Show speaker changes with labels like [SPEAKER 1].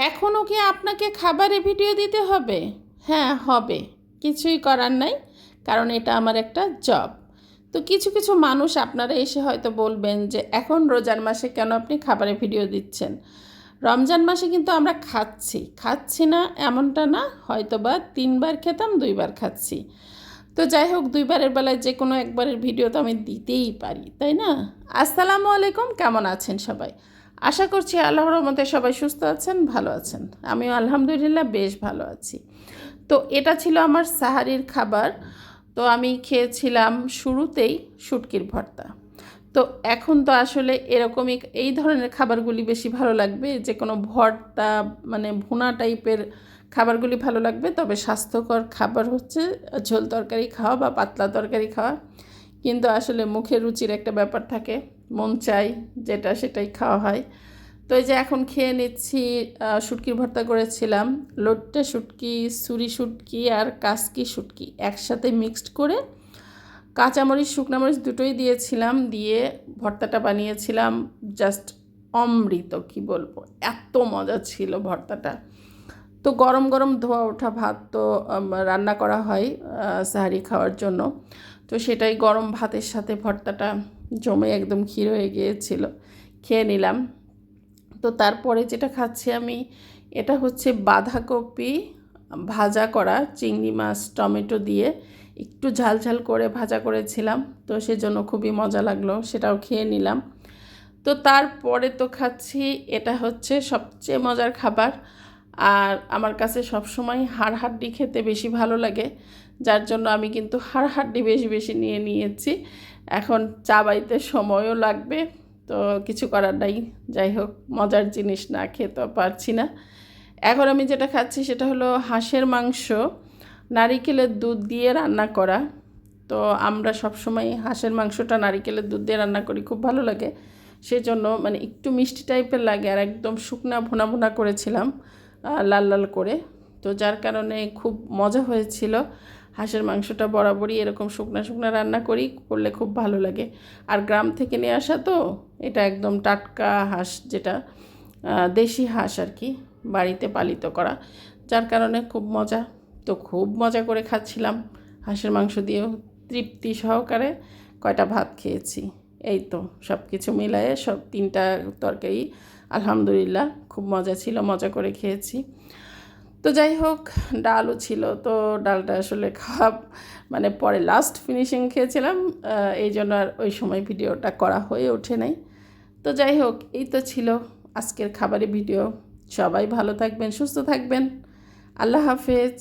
[SPEAKER 1] এখনও কি আপনাকে খাবারে ভিডিও দিতে হবে? হ্যাঁ, হবে। কিছুই করার নাই, কারণ এটা আমার একটা জব। তো কিছু কিছু মানুষ আপনারা এসে হয়তো বলবেন যে এখন রোজার মাসে কেন আপনি খাবারে ভিডিও দিচ্ছেন? রমজান মাসে কিন্তু আমরা খাচ্ছি না এমনটা না, হয়তো বা 3 বার খেতাম 2 বার খাচ্ছি। তো যাই হোক, 2 বারের বেলায় যে কোনো একবারের ভিডিও তো আমি দিতেই পারি, তাই না? আসসালামু আলাইকুম, কেমন আছেন সবাই? আশা করছি আল্লাহর রহমতে সবাই সুস্থ আছেন, ভালো আছেন। আমিও আলহামদুলিল্লাহ বেশ ভালো আছি। তো এটা ছিল আমার সাহারির খাবার। তো আমি খেয়েছিলাম শুরুতেই শুটকির ভর্তা। তো এখন তো আসলে এরকমই এই ধরনের খাবারগুলি বেশি ভালো লাগবে, যে কোনো ভর্তা মানে ভুনা টাইপের খাবারগুলি ভালো লাগবে। তবে স্বাস্থ্যকর খাবার হচ্ছে ঝোল তরকারি খাওয়া বা পাতলা তরকারি খাওয়া। কিন্তু আসলে মুখের রুচির একটা ব্যাপার থাকে, মন চাই যেটা সেটাই খাওয়া হয়। তো এই যে এখন খেয়ে নিচ্ছি, শুটকির ভর্তা করেছিলাম। লোট্টে শুটকি, সুরি শুটকি আর কাসকি শুটকি একসাথে মিক্সড করে কাঁচামরিচ শুকনামরিচ দুটোই দিয়েছিলাম, দিয়ে ভর্তাটা বানিয়েছিলাম। জাস্ট অমৃত, কি বলবো, এত মজা ছিল ভর্তাটা। তো গরম গরম ধোয়া ওঠা ভাত তো রান্না করা হয় সাহারি খাওয়ার জন্য। তো সেটাই গরম ভাতের সাথে ভর্তাটা জমে একদম ক্ষীর হয়ে গিয়েছিল, খেয়ে নিলাম। তো তারপরে যেটা খাচ্ছি আমি, এটা হচ্ছে বাঁধাকপি ভাজা করা, চিংড়ি মাছ টমেটো দিয়ে একটু ঝাল ঝাল করে ভাজা করেছিলাম। তো সেজন্য খুবই মজা লাগলো, সেটাও খেয়ে নিলাম। তো তারপরে তো খাচ্ছি, এটা হচ্ছে সবচেয়ে মজার খাবার। আর আমার কাছে সবসময় হাড় হাড্ডি খেতে বেশি ভালো লাগে, যার জন্য আমি কিন্তু হাড় হাড্ডি বেশি বেশি নিয়ে নিয়েছি। এখন চাবাইতে সময়ও লাগবে, তো কিছু করার নাই। যাই হোক, মজার জিনিস না খেয়ে তো পারছি না। এখন আমি যেটা খাচ্ছি সেটা হলো হাঁসের মাংস, নারিকেলের দুধ দিয়ে রান্না করা। তো আমরা সবসময় হাঁসের মাংসটা নারিকেলের দুধ দিয়ে রান্না করি, খুব ভালো লাগে। সেজন্য মানে একটু মিষ্টি টাইপের লাগে, আর একদম শুকনা ভুনা ভুনা করেছিলাম লাল লাল করে। তো যার কারণে খুব মজা হয়েছিল। হাঁসের মাংসটা বরাবরই এরকম শুকনা শুকনা রান্না করলে খুব ভালো লাগে। আর গ্রাম থেকে নিয়ে আসা তো, এটা একদম টাটকা হাঁস, যেটা দেশি হাঁস আর কি, বাড়িতে পালিত করা, যার কারণে খুব মজা। তো খুব মজা করে খাচ্ছিলাম হাঁসের মাংস দিয়েও, তৃপ্তি সহকারে কয়টা ভাত খেয়েছি। এই তো সব কিছু মিলায়ে সব 3টা তরকারি আলহামদুলিল্লাহ খুব মজা ছিল, মজা করে খেয়েছি। তো যাই হোক, ডালও ছিল। তো ডালটা আসলে খাওয়া মানে পরে লাস্ট ফিনিশিং খেয়েছিলাম, এই জন্য আর ওই সময় ভিডিওটা করা হয়ে ওঠে নাই। তো যাই হোক, এই তো ছিল আজকের খাবারের ভিডিও। সবাই ভালো থাকবেন, সুস্থ থাকবেন। আল্লাহ হাফেজ।